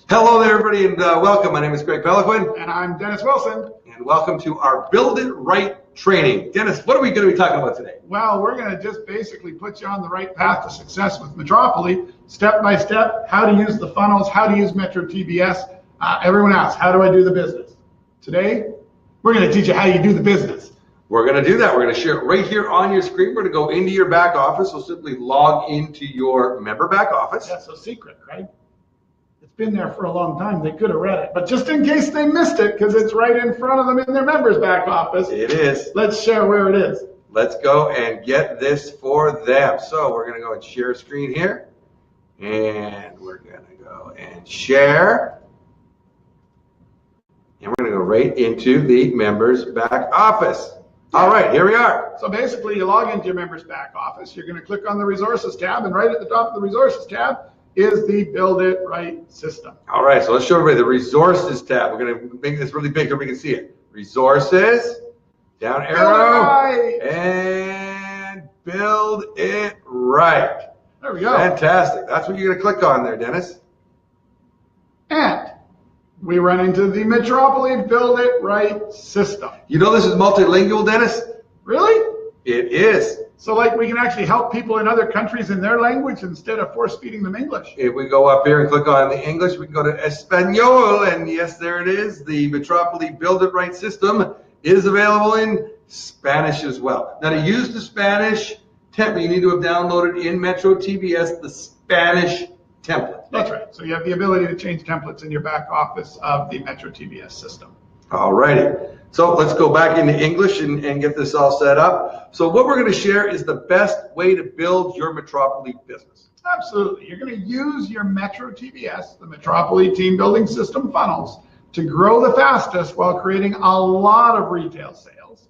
Hello there, everybody, and welcome. My name is Greg Peliquin. And I'm Dennis Wilson. And welcome to our Build It Right training. Dennis, what are we going to be talking about today? Well, we're going to just basically put you on the right path to success with Metropolee, step by step, how to use the funnels, how to use Metro TBS. Everyone asks, how do I do the business? Today, we're going to teach you how you do the business. We're going to do that. We're going to share it right here on your screen. We're going to go into your back office. So simply log into your member back office. That's so secret, right? It's been there for a long time. They could have read it. But just in case they missed it, because it's right in front of them in their members back office. It is. Let's share where it is. Let's go and get this for them. So we're going to go and share screen here. And we're going to go and share. And we're going to go right into the members back office. All right, here we are. So basically, you log into your members back office. You're going to click on the resources tab, and right at the top of the resources tab is the Build It Right system. All right, so let's show everybody the resources tab. We're going to make this really big so we can see it. Resources, down arrow, and Build It Right. There we go. Fantastic. That's what you're going to click on there, Dennis. And we run into the Metropolee Build It Right system. You know this is multilingual, Dennis? Really? It is. So like we can actually help people in other countries in their language instead of force feeding them English. If we go up here and click on the English, we can go to Espanol, and yes, there it is. The Metropolee Build It Right system is available in Spanish as well. Now, to use the Spanish template, you need to have downloaded in Metro TBS the Spanish template. That's right. So you have the ability to change templates in your back office of the Metro TBS system. All righty. So let's go back into English and get this all set up. So what we're going to share is the best way to build your Metropolee business. Absolutely. You're going to use your Metro TBS, the Metropolee Team Building System funnels, to grow the fastest while creating a lot of retail sales.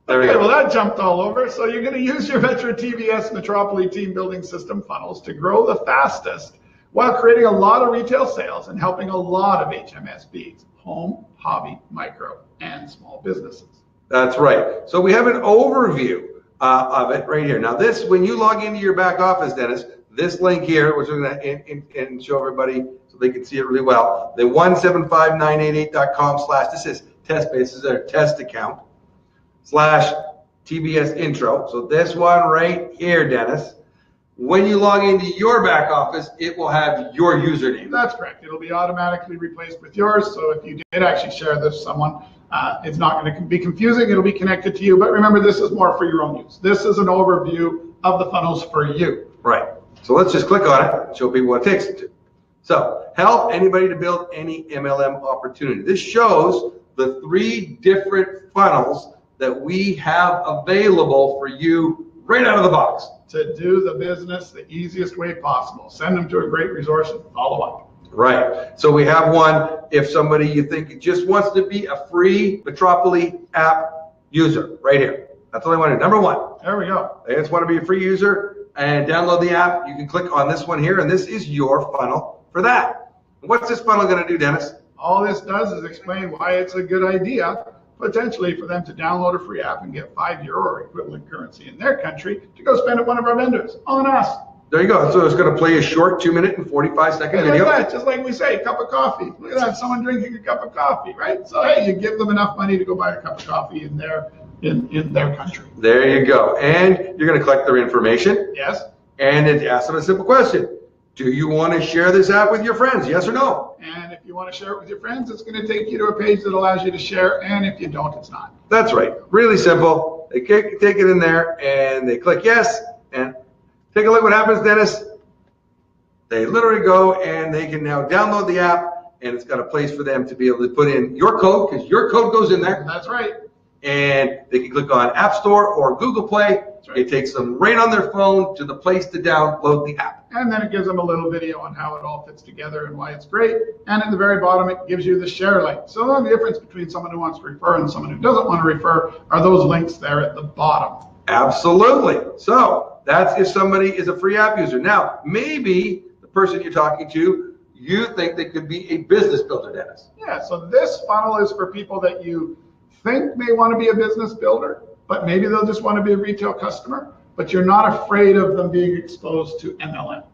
There we Okay, go. well, that jumped all over. So you're going to use your Metro TBS Metropolee Team Building System funnels to grow the fastest while creating a lot of retail sales and helping a lot of HMSBs, home, hobby, micro, and small businesses. That's right. So we have an overview of it right here. Now this, when you log into your back office, Dennis, this link here, which we're going to show everybody so they can see it really well, the 175988.com/ this is test base, this is our test account, /TBS intro. So this one right here, Dennis, when you log into your back office, it will have your username. That's correct. It'll be automatically replaced with yours. So if you did actually share this with someone, it's not going to be confusing. It'll be connected to you. But remember, this is more for your own use. This is an overview of the funnels for you. Right. So let's just click on it and show people what it takes it to. So help anybody to build any MLM opportunity. This shows the 3 different funnels that we have available for you right out of the box. To do the business the easiest way possible. Send them to a great resource and follow up. Right. So we have one, if somebody you think just wants to be a free Metropolee app user, right here. That's all I want to do. Number 1. There we go. They just want to be a free user and download the app. You can click on this one here, and this is your funnel for that. What's this funnel going to do, Dennis? All this does is explain why it's a good idea potentially for them to download a free app and get €5 or equivalent currency in their country to go spend at one of our vendors on us. There you go. So it's going to play a short 2-minute and 45-second video. Like that, just like we say, cup of coffee. Look at that, someone drinking a cup of coffee, right? So hey, you give them enough money to go buy a cup of coffee in their country. There you go. And you're going to collect their information. Yes. And it asks them a simple question. Do you want to share this app with your friends? Yes or no? And if you want to share it with your friends, it's going to take you to a page that allows you to share. And if you don't, it's not. That's right. Really simple. They take it in there and they click yes. And take a look what happens, Dennis. They literally go and they can now download the app, and it's got a place for them to be able to put in your code, because your code goes in there. That's right. And they can click on App Store or Google Play. Right. It takes them right on their phone to the place to download the app. And then it gives them a little video on how it all fits together and why it's great. And at the very bottom, it gives you the share link. So the only difference between someone who wants to refer and someone who doesn't want to refer are those links there at the bottom. Absolutely. So that's if somebody is a free app user. Now, maybe the person you're talking to, you think they could be a business builder, Dennis. Yeah, so this funnel is for people that you think may want to be a business builder, but maybe they'll just want to be a retail customer, but you're not afraid of them being exposed to MLM.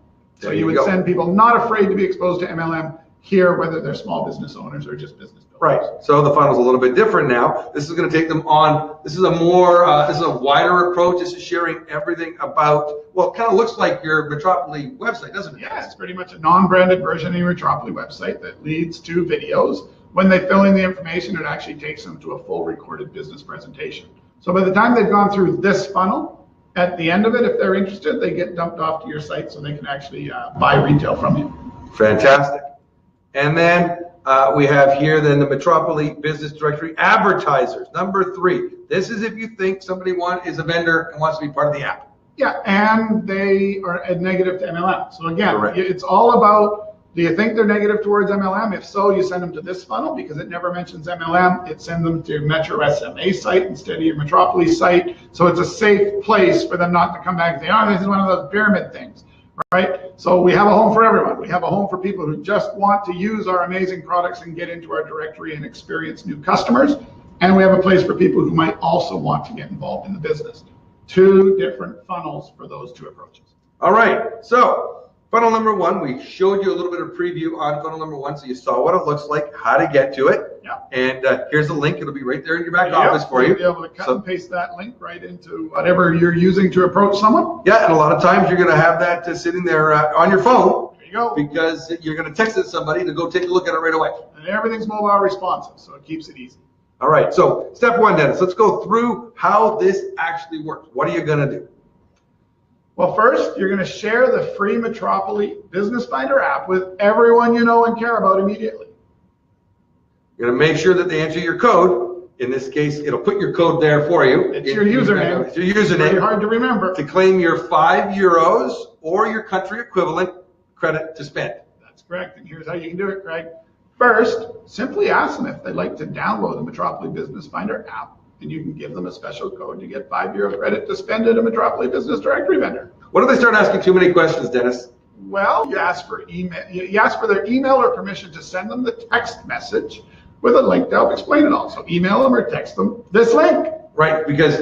So you would send people not afraid to be exposed to MLM here, whether they're small business owners or just business builders. Right. So the funnel's a little bit different now. This is going to take them on. This is a more, this is a wider approach. This is sharing everything about, well, it kind of looks like your Metropolee website, doesn't it? Yeah, it's pretty much a non-branded version of your Metropolee website that leads to videos. When they fill in the information, it actually takes them to a full recorded business presentation. So by the time they've gone through this funnel, at the end of it, if they're interested, they get dumped off to your site so they can actually buy retail from you. Fantastic. And then we have here then the Metropolee Business Directory advertisers. Number 3. This is if you think somebody is a vendor and wants to be part of the app. Yeah, and they are negative to MLM. So again, Correct. It's all about, do you think they're negative towards MLM? If so, you send them to this funnel because it never mentions MLM. It sends them to Metro SMA site instead of your Metropolee site. So it's a safe place for them not to come back and say, oh, this is one of those pyramid things. Right? So we have a home for everyone. We have a home for people who just want to use our amazing products and get into our directory and experience new customers. And we have a place for people who might also want to get involved in the business. 2 different funnels for those 2 approaches. All right. So funnel number 1, we showed you a little bit of preview on funnel number 1. So you saw what it looks like, how to get to it. Yeah. And here's the link. It'll be right there in your back office for you. You'll be able to cut and paste that link right into whatever you're using to approach someone. Yeah, and a lot of times you're going to have that sitting there on your phone. There you go. Because you're going to text it to somebody to go take a look at it right away. And everything's mobile responsive, so it keeps it easy. All right, so step 1, Dennis, let's go through how this actually works. What are you going to do? Well, first, you're going to share the free Metropolee Business Finder app with everyone you know and care about immediately. You're going to make sure that they enter your code. In this case, it'll put your code there for you. It's your username. It's your username. It's very hard to remember. To claim your €5 or your country equivalent credit to spend. That's correct. And here's how you can do it, Craig. First, simply ask them if they'd like to download the Metropolee Business Finder app, and you can give them a special code to get €5 credit to spend at a Metropolee Business Directory vendor. What if they start asking too many questions, Dennis? Well, you ask for email. You ask for their email or permission to send them the text message with a link to help explain it all. So email them or text them this link. Right, because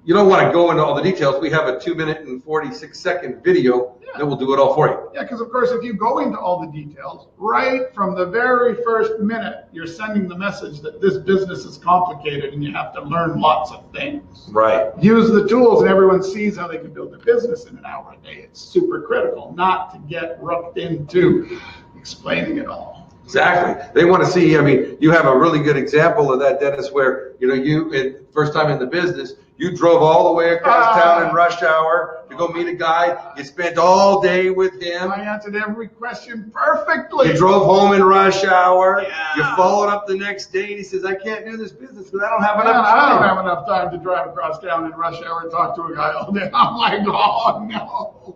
you don't want to go into all the details. We have a 2-minute and 46-second video that will do it all for you. Yeah, because of course, if you go into all the details, right from the very first minute, you're sending the message that this business is complicated and you have to learn lots of things. Right. Use the tools and everyone sees how they can build their business in an hour a day. It's super critical not to get roped into explaining it all. Exactly. They want to see, I mean, you have a really good example of that, Dennis, where, first time in the business, you drove all the way across town in rush hour to go meet a guy. You spent all day with him. I answered every question perfectly. You drove home in rush hour. Yeah. You followed up the next day and he says, I can't do this business because I don't have enough I time. don't have enough time to drive across town in rush hour and talk to a guy all day. I'm like, oh no.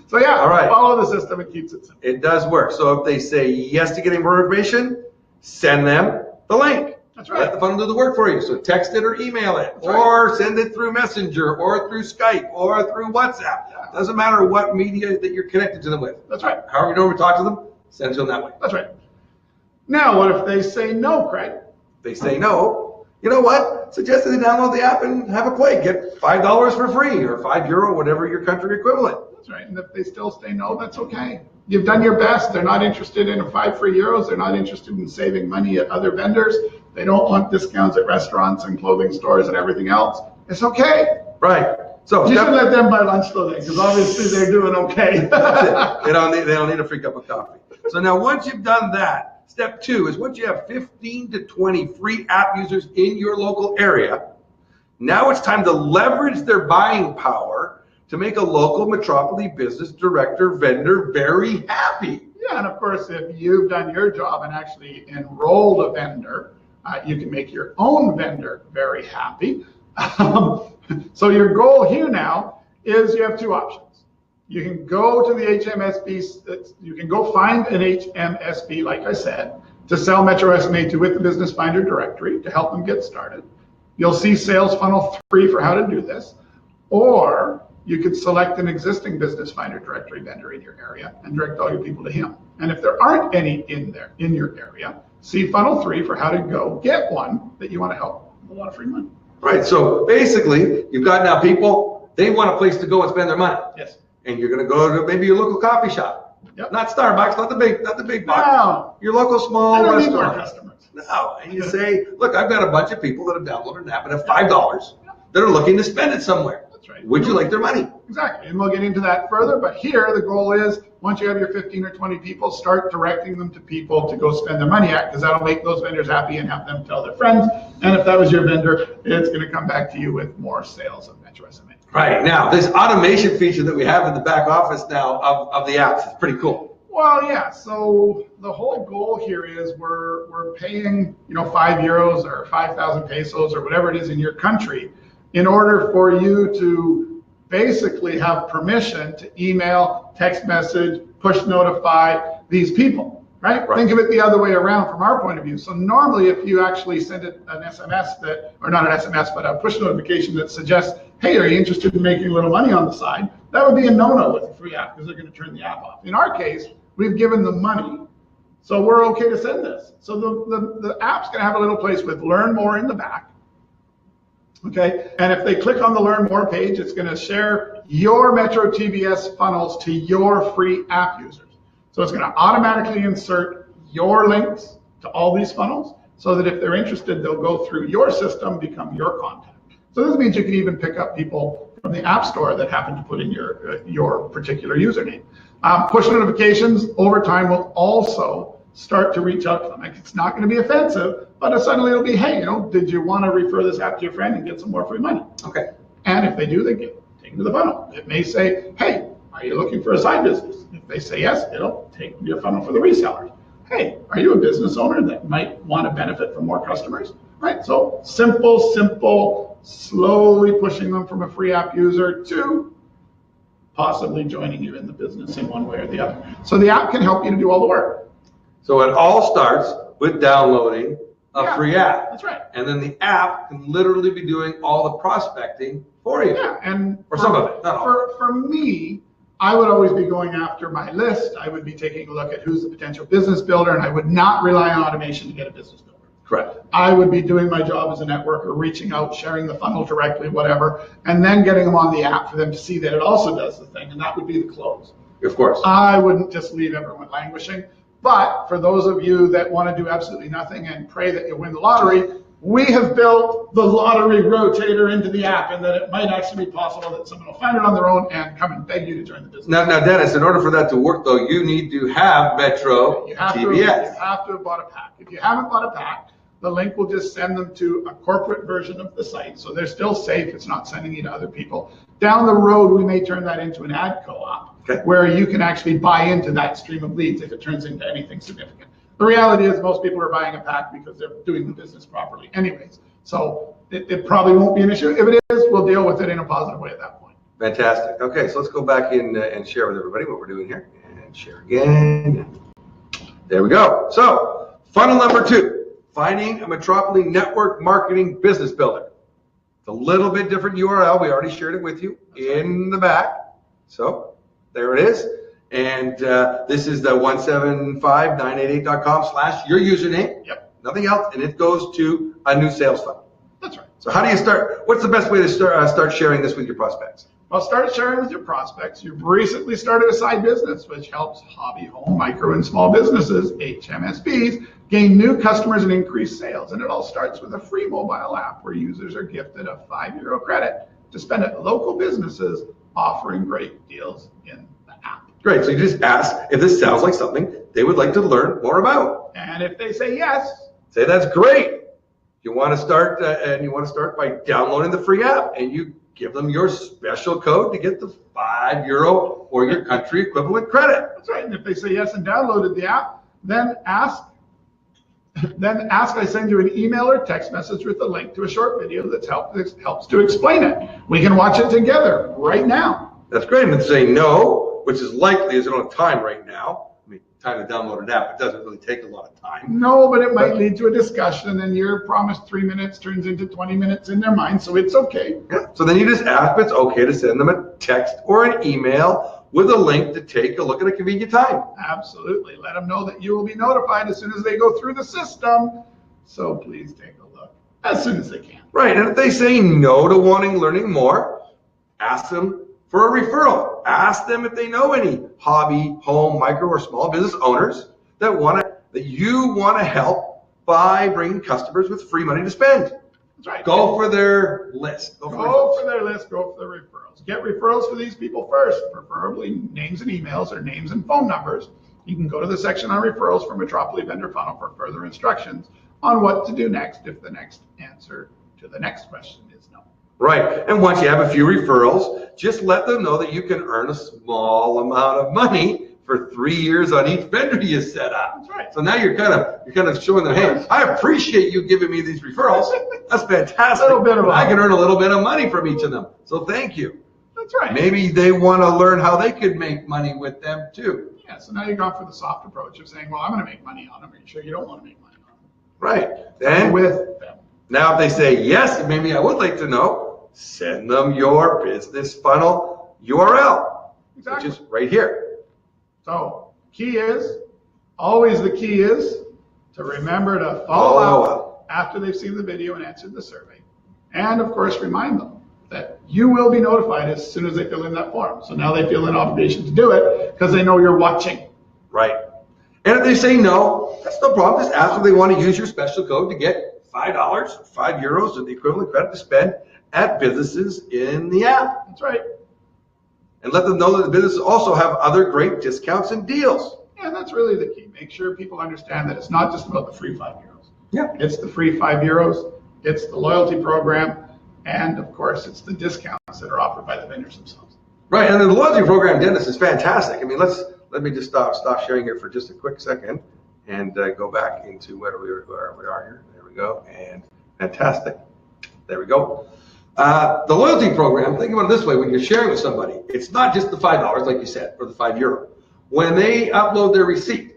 So yeah, all right. Follow the system. It keeps it simple. It does work. So if they say yes to getting more information, send them the link. That's right. Let the funnel do the work for you. So text it or email it, or send it through Messenger, or through Skype, or through WhatsApp. Yeah. Doesn't matter what media that you're connected to them with. That's right. However you normally talk to them, send it to them that way. That's right. Now, what if they say no, Craig? If they say no, you know what? Suggest that they download the app and have a play. Get $5 for free, or €5, whatever your country equivalent. That's right. And if they still say no, that's okay. You've done your best. They're not interested in €5 free. They're not interested in saving money at other vendors. They don't want discounts at restaurants and clothing stores and everything else. It's okay. Right. So you should let them buy lunch though, because obviously they're doing okay. they don't need a free cup of coffee. So now once you've done that, step 2 is once you have 15 to 20 free app users in your local area, now it's time to leverage their buying power to make a local Metropolee business director vendor very happy. Yeah, and of course, if you've done your job and actually enrolled a vendor, you can make your own vendor very happy. So your goal here now is you have 2 options. You can go to the HMSB, you can go find an HMSB, like I said, to sell Metro SMA to with the Business Finder directory to help them get started. You'll see Sales Funnel 3 for how to do this, or you could select an existing Business Finder directory vendor in your area and direct all your people to him. And if there aren't any in your area, see Funnel 3 for how to go get one that you want to help with a lot of free money. Right, so basically, you've got now people, they want a place to go and spend their money. Yes. And you're gonna go to maybe your local coffee shop. Yep. Not Starbucks, not the big box. No. Your local small I don't need restaurant. more customers. No, and you say, look, I've got a bunch of people that have downloaded an app and have $5 that are looking to spend it somewhere. That's right. Would you like their money? Exactly, and we'll get into that further, but here the goal is, once you have your 15 or 20 people, start directing them to people to go spend their money at, because that'll make those vendors happy and have them tell their friends, and if that was your vendor, it's going to come back to you with more sales of Metro SMA. Right, now, this automation feature that we have in the back office now of the apps is pretty cool. Well, yeah, so the whole goal here is we're paying, €5 or 5,000 pesos or whatever it is in your country in order for you to basically have permission to email, text message, push notify these people, right? Think of it the other way around from our point of view. So normally if you actually send an SMS or not an SMS, but a push notification that suggests, hey, are you interested in making a little money on the side? That would be a no-no with a free app because they're going to turn the app off. In our case, we've given them money, so we're okay to send this. So the app's going to have a little place with Learn More in the back. Okay, and if they click on the Learn More page, it's going to share your Metro TBS funnels to your free app users. So it's going to automatically insert your links to all these funnels so that if they're interested, they'll go through your system, become your contact. So this means you can even pick up people from the App Store that happen to put in your particular username. Push notifications over time will also start to reach out to them. Like, it's not going to be offensive, but suddenly it'll be, hey, did you want to refer this app to your friend and get some more free money? Okay. And if they do, they get taken to the funnel. It may say, hey, are you looking for a side business? If they say yes, it'll take them to your funnel for the resellers. Hey, are you a business owner that might want to benefit from more customers? Right. So simple, slowly pushing them from a free app user to possibly joining you in the business in one way or the other. So the app can help you to do all the work. So it all starts with downloading a free app. That's right. And then the app can literally be doing all the prospecting for you. Yeah, and or some of it. Not all. For me, I would always be going after my list. I would be taking a look at who's the potential business builder, and I would not rely on automation to get a business builder. Correct. I would be doing my job as a networker, reaching out, sharing the funnel directly, whatever, and then getting them on the app for them to see that it also does the thing, and that would be the close. Of course. I wouldn't just leave everyone languishing. But for those of you that want to do absolutely nothing and pray that you win the lottery, we have built the lottery rotator into the app, and that it might actually be possible that someone will find it on their own and come and beg you to join the business. Now, Dennis, in order for that to work, though, you need to have Metro TBS. You have to have bought a pack. If you haven't bought a pack, the link will just send them to a corporate version of the site. So they're still safe. It's not sending you to other people. Down the road, we may turn that into an ad co-op where you can actually buy into that stream of leads if it turns into anything significant. The reality is most people are buying a pack because they're doing the business properly anyways. So it probably won't be an issue. If it is, we'll deal with it in a positive way at that point. Fantastic. Okay, so let's go back in and share with everybody what we're doing here. And share again. There we go. So funnel number 2, finding a Metropolee network marketing business builder. It's a little bit different URL. We already shared it with you in the back. So there it is. And this is the 175988.com/your username. Yep. Nothing else. And it goes to a new sales funnel. That's right. So how do you start? What's the best way to start sharing this with your prospects? Well, start sharing with your prospects. You've recently started a side business, which helps hobby, home, micro, and small businesses, HMSBs, gain new customers and increase sales. And it all starts with a free mobile app where users are gifted a €5 credit to spend at local businesses offering great deals in the app. Great. So you just ask if this sounds like something they would like to learn more about. And if they say yes, say that's great. You want to start by downloading the free app, and you give them your special code to get the €5 or your country equivalent credit. That's right. And if they say yes and downloaded the app, then ask I send you an email or text message with a link to a short video that helps to explain it. We can watch it together right now. That's great. And say no, which is likely as you don't have time right now. I mean, time to download an app. It doesn't really take a lot of time. No, but it might lead to a discussion, and your promised 3 minutes turns into 20 minutes in their mind, so it's okay. Yeah. So then you just ask if it's okay to send them a text or an email with a link to take a look at a convenient time. Absolutely. Let them know that you will be notified as soon as they go through the system. So please take a look as soon as they can. Right, and if they say no to learning more, ask them for a referral. Ask them if they know any hobby, home, micro, or small business owners that you want to help by bringing customers with free money to spend. That's right. Go for their list. Go for their list. Go for the referrals. Get referrals for these people first, preferably names and emails or names and phone numbers. You can go to the section on referrals for Metropolee Vendor Funnel for further instructions on what to do next if the next answer to the next question is no. Right, and once you have a few referrals, just let them know that you can earn a small amount of money for 3 years on each vendor you set up. That's right. So now you're kind of showing them, hey, I appreciate you giving me these referrals. That's fantastic. I can earn a little bit of money from each of them. So thank you. That's right. Maybe they want to learn how they could make money with them too. Yeah, so now you've gone for the soft approach of saying, well, I'm going to make money on them. Are you sure you don't want to make money on them? Right. Then with them. Now if they say, yes, maybe I would like to know, send them your business funnel URL, which is right here. So always the key is to remember to follow up after they've seen the video and answered the survey. And of course, remind them that you will be notified as soon as they fill in that form. So now they feel an obligation to do it because they know you're watching. Right. And if they say no, that's no problem. Just ask if they want to use your special code to get $5, 5 euros, or the equivalent credit to spend at businesses in the app. That's right. And let them know that the businesses also have other great discounts and deals. Yeah, that's really the key. Make sure people understand that it's not just about the free 5 euros. Yeah. It's the free 5 euros, it's the loyalty program, and of course, it's the discounts that are offered by the vendors themselves. Right, and the loyalty program, Dennis, is fantastic. I mean, let me just stop sharing here for just a quick second and go back into where we are here. There we go, and fantastic. There we go. The loyalty program, think about it this way, when you're sharing with somebody, it's not just the $5, like you said, or the €5. When they upload their receipt,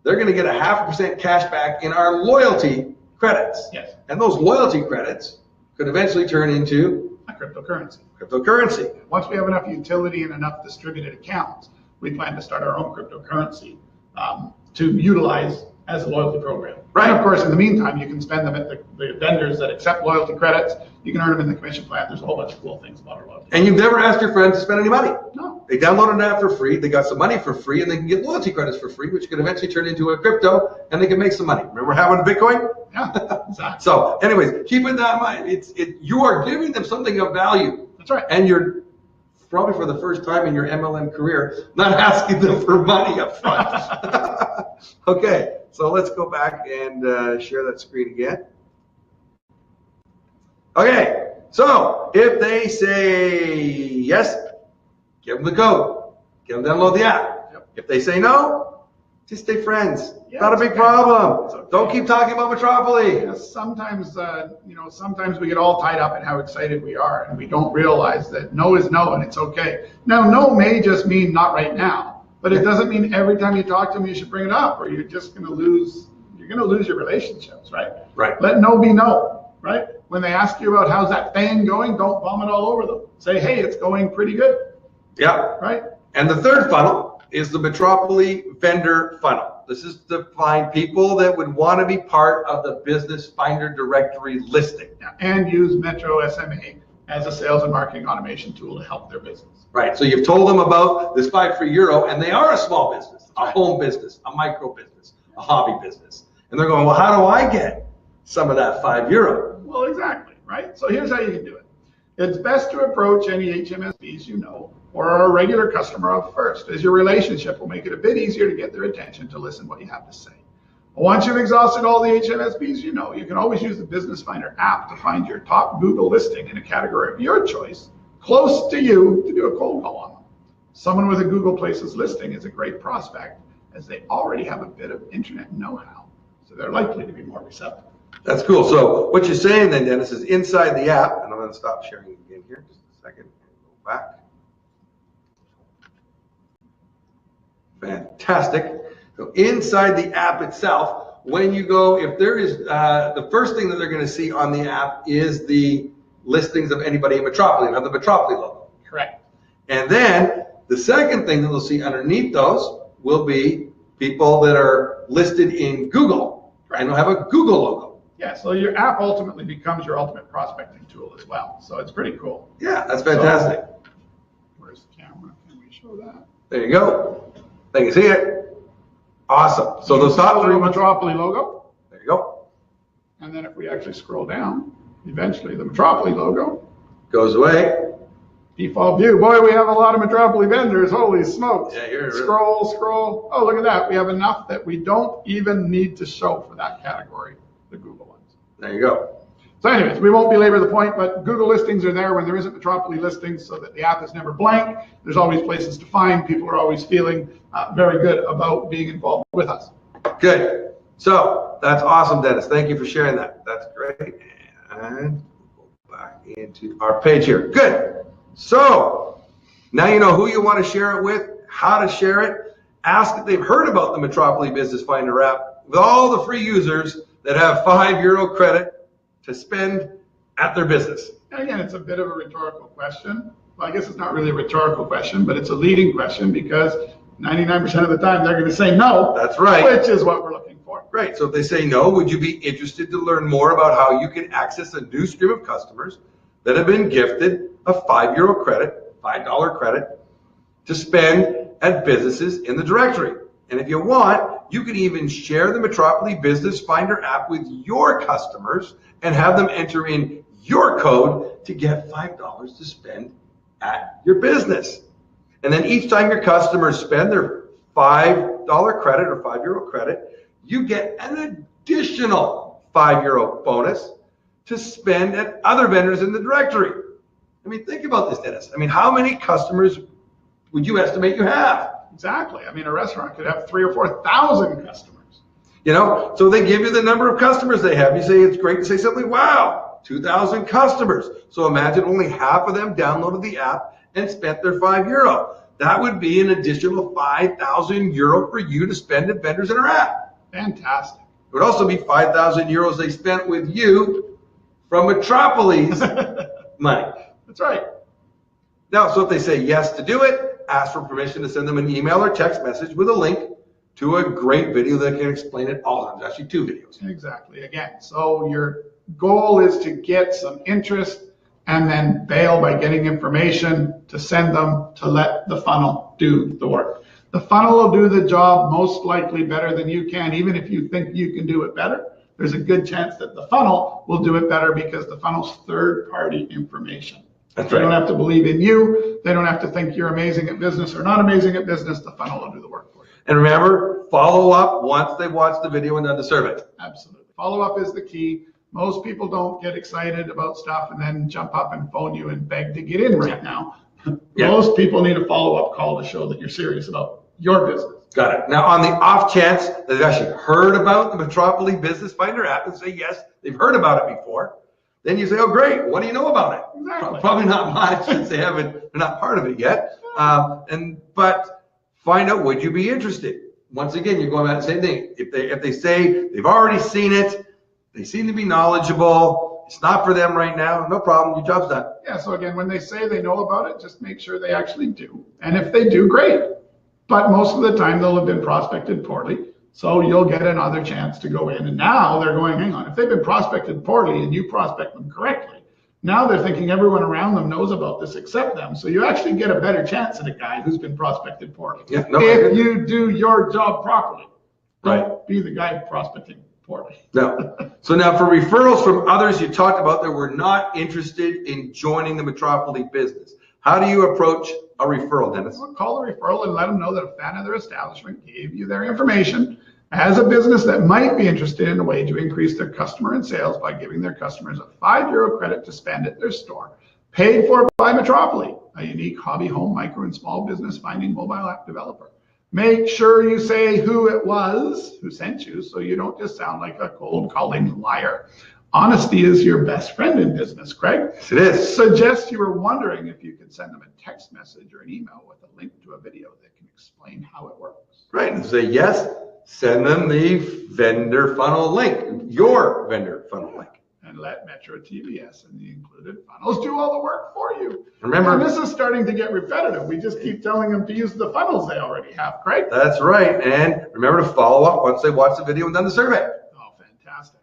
they're going to get a 0.5% cash back in our loyalty credits. Yes. And those loyalty credits could eventually turn into a cryptocurrency. Once we have enough utility and enough distributed accounts, we plan to start our own cryptocurrency to utilize as a loyalty program. Right. And of course, in the meantime, you can spend them at the vendors that accept loyalty credits. You can earn them in the commission plan. There's a whole bunch of cool things about our loyalty. And you've never asked your friends to spend any money. No. They downloaded an app for free, they got some money for free, and they can get loyalty credits for free, which could eventually turn into a crypto, and they can make some money. Remember having a Bitcoin? Yeah, exactly. So anyways, keep in that mind. You are giving them something of value. That's right. And you're probably for the first time in your MLM career, not asking them for money up front. Okay, so let's go back and share that screen again. Okay, so if they say yes, give them the code. Give them download the app. Yep. If they say no, just stay friends. Yeah, not a big problem. Okay. Don't keep talking about Metropolee. Yeah, sometimes we get all tied up in how excited we are, and we don't realize that no is no, and it's okay. Now, no may just mean not right now, but it doesn't mean every time you talk to them you should bring it up, or you're just going to lose. You're going to lose your relationships, right? Right. Let no be no, right? When they ask you about how's that fan going, don't vomit all over them. Say, hey, it's going pretty good. Yeah. Right. And the third funnel is the Metropolee vendor funnel. This is to find people that would want to be part of the Business Finder Directory listing. And use Metro SMA as a sales and marketing automation tool to help their business. Right. So you've told them about this 5 free euro, and they are a small business, a home business, a micro business, a hobby business. And they're going, well, how do I get some of that 5 euro? Well, exactly. Right. So here's how you can do it. It's best to approach any HMSBs you know or a regular customer up first, as your relationship will make it a bit easier to get their attention to listen what you have to say. Once you've exhausted all the HMSBs you know, you can always use the Business Finder app to find your top Google listing in a category of your choice close to you to do a cold call on them. Someone with a Google Places listing is a great prospect as they already have a bit of internet know-how, so they're likely to be more receptive. That's cool. So what you're saying then, Dennis, is inside the app, and I'm going to stop sharing again here just a second and go back. Fantastic. So inside the app itself, when you go, if there is, the first thing that they're going to see on the app is the listings of anybody in Metropolee, and have the Metropolee logo. Correct. And then the second thing that they'll see underneath those will be people that are listed in Google, and they'll have a Google logo. Yeah, so your app ultimately becomes your ultimate prospecting tool as well. So it's pretty cool. Yeah, that's fantastic. So, where's the camera? Can we show that? There you go. They can see it. Awesome. So those top three ones. Metropolee logo. There you go. And then if we actually scroll down, eventually the Metropolee logo goes away. Default view. Boy, we have a lot of Metropolee vendors. Holy smokes. Yeah, you're Scroll. Oh, look at that. We have enough that we don't even need to show for that category, the Google ones. There you go. So anyways, we won't belabor the point, but Google listings are there when there isn't Metropolee listings so that the app is never blank. There's always places to find. People are always feeling very good about being involved with us. Good. So that's awesome, Dennis. Thank you for sharing that. That's great. And we'll go back into our page here. Good. So now you know who you want to share it with, how to share it. Ask if they've heard about the Metropolee Business Finder app with all the free users that have €5 credit to spend at their business. And again, it's a bit of a rhetorical question. Well, I guess it's not really a rhetorical question, but it's a leading question because 99% of the time they're going to say no. That's right. Which is what we're looking for. Great. So if they say no, would you be interested to learn more about how you can access a new stream of customers that have been gifted a €5 credit, $5 credit to spend at businesses in the directory? And if you want, you can even share the Metropolee Business Finder app with your customers and have them enter in your code to get $5 to spend at your business. And then each time your customers spend their $5 credit or €5 credit, you get an additional €5 bonus to spend at other vendors in the directory. I mean, think about this, Dennis. I mean, how many customers would you estimate you have? Exactly. I mean, a restaurant could have 3,000 or 4,000 customers. You know, so they give you the number of customers they have. You say it's great to say something, wow, 2,000 customers. So imagine only half of them downloaded the app and spent their €5. That would be an additional €5,000 for you to spend at vendors in our app. Fantastic. It would also be €5,000 they spent with you from Metropolee's money. That's right. Now, so if they say yes to do it, ask for permission to send them an email or text message with a link to a great video that can explain it all. There's actually 2 videos. Exactly. Again, so your goal is to get some interest and then bail by getting information to send them to let the funnel do the work. The funnel will do the job most likely better than you can, even if you think you can do it better. There's a good chance that the funnel will do it better because the funnel's third-party information. That's They right. don't have to believe in you. They don't have to think you're amazing at business or not amazing at business. The funnel will do the work for you. And remember, follow up once they've watched the video and done the survey. Absolutely. Follow-up is the key. Most people don't get excited about stuff and then jump up and phone you and beg to get in right now. Yeah. Most people need a follow-up call to show that you're serious about your business. Got it. Now, on the off chance that they've actually heard about the Metropolee Business Finder app and say, yes, they've heard about it before, then you say, oh, great. What do you know about it? Exactly. Probably not much since they're not part of it yet. But find out, would you be interested? Once again, you're going back to the same thing. If they say they've already seen it, they seem to be knowledgeable, it's not for them right now, no problem, your job's done. Yeah, so again, when they say they know about it, just make sure they actually do. And if they do, great. But most of the time, they'll have been prospected poorly. So you'll get another chance to go in. And now they're going, hang on, if they've been prospected poorly and you prospect them correctly, now they're thinking everyone around them knows about this except them. So you actually get a better chance at a guy who's been prospected poorly. Yeah, no, if you do your job properly. Right. Don't be the guy prospecting poorly. No. So now for referrals from others you talked about that were not interested in joining the Metropolee business, how do you approach a referral, Dennis? Well, call the referral and let them know that a fan of their establishment gave you their information as a business that might be interested in a way to increase their customer and sales by giving their customers a €5 credit to spend at their store, paid for by Metropolee, a unique hobby, home, micro, and small business finding mobile app developer. Make sure you say who it was who sent you so you don't just sound like a cold calling liar. Honesty is your best friend in business, Craig. Yes, it is. Suggest you were wondering if you could send them a text message or an email with a link to a video that can explain how it works. Right, and say yes, send them the vendor funnel link, your vendor funnel link. And let Metro TVS and the included funnels do all the work for you. Remember, and this is starting to get repetitive. We just keep telling them to use the funnels they already have, Craig. that's right. And remember to follow up once they watch the video and done the survey. Oh, fantastic.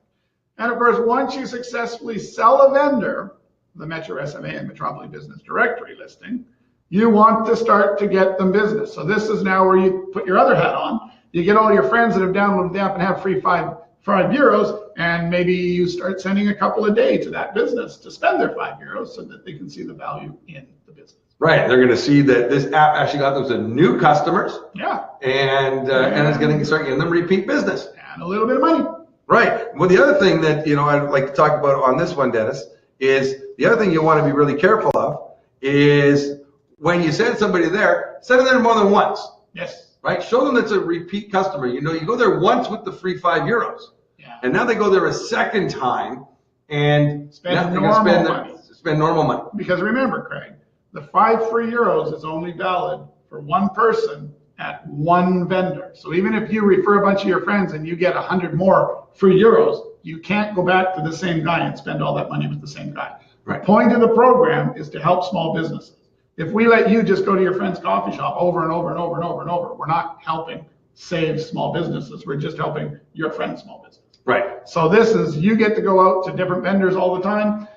And of course, once you successfully sell a vendor the Metro SMA and Metropolee Business Directory listing, you want to start to get them business. So this is now where you put your other hat on. You get all your friends that have downloaded the app and have free €5, and maybe you start sending a couple a day to that business to spend their €5 so that they can see the value in the business. Right, they're going to see that this app actually got them some new customers. Yeah. And it's going to start getting them repeat business. And a little bit of money. Right. Well, the other thing that I'd like to talk about on this one, Dennis, is the other thing you want to be really careful of is when you send somebody there, send them there more than once. Yes. Right? Show them it's a repeat customer. You go there once with the free €5. Yeah. And now they go there a second time and spend normal money. Spend normal money. Because remember, Craig, the 5 free euros is only valid for one person at one vendor. So even if you refer a bunch of your friends and you get 100 more free euros, you can't go back to the same guy and spend all that money with the same guy. Right. The point of the program is to help small businesses. If we let you just go to your friend's coffee shop over and over and over and over and over, we're not helping save small businesses. We're just helping your friend's small business. Right. So this is, you get to go out to different vendors all the time.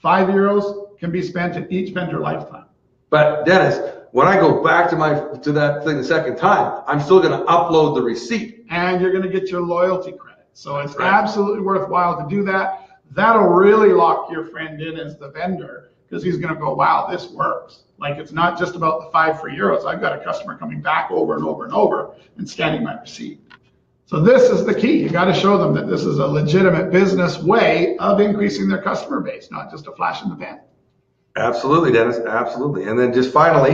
€5 can be spent at each vendor lifetime. But Dennis, when I go back to that thing the second time, I'm still going to upload the receipt. And you're going to get your loyalty credit. So it's absolutely worthwhile to do that. That'll really lock your friend in as the vendor, because he's going to go, wow, this works. Like, it's not just about the 5 free euros. I've got a customer coming back over and over and over and scanning my receipt. So this is the key. You got to show them that this is a legitimate business way of increasing their customer base, not just a flash in the pan. Absolutely, Dennis. Absolutely. And then just finally,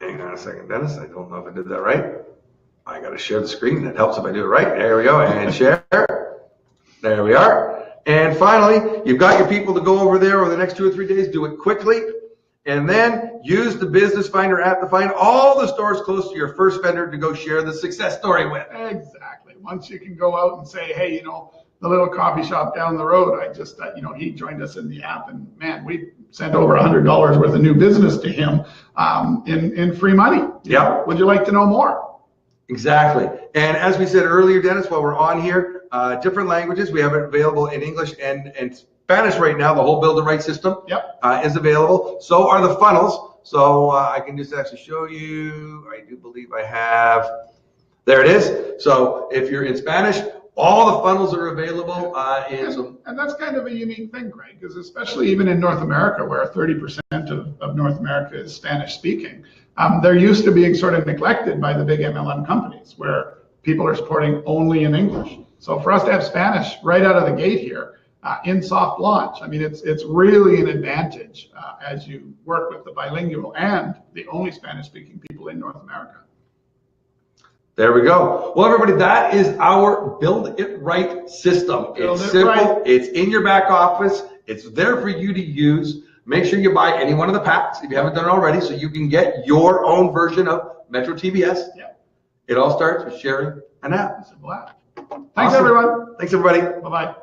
hang on a second, Dennis. I don't know if I did that right. I got to share the screen. That helps if I do it right. There we go. And share. There we are. And finally, you've got your people to go over there over the next 2 or 3 days. Do it quickly. And then use the Business Finder app to find all the stores close to your first vendor to go share the success story with. Exactly. Once you can go out and say, hey, the little coffee shop down the road, I just, he joined us in the app, and man, we sent over $100 worth of new business to him in free money. Yeah. Would you like to know more? Exactly. And as we said earlier, Dennis, while we're on here, different languages, we have it available in English and Spanish right now. The whole Build It Right system is available. So are the funnels. So I can just actually show you. I do believe I have. There it is. So if you're in Spanish, all the funnels are available. And that's kind of a unique thing, Greg, because especially even in North America, where 30% of North America is Spanish speaking, they're used to being sort of neglected by the big MLM companies where people are supporting only in English. So for us to have Spanish right out of the gate here in soft launch, I mean, it's really an advantage as you work with the bilingual and the only Spanish speaking people in North America. There we go. Well, everybody, that is our Build It Right system. It's simple. Right. It's in your back office. It's there for you to use. Make sure you buy any one of the packs if you haven't done it already, so you can get your own version of Metro TBS. Yeah. It all starts with sharing an app. Simple app. Thanks, awesome. Everyone. Thanks, everybody. Bye-bye.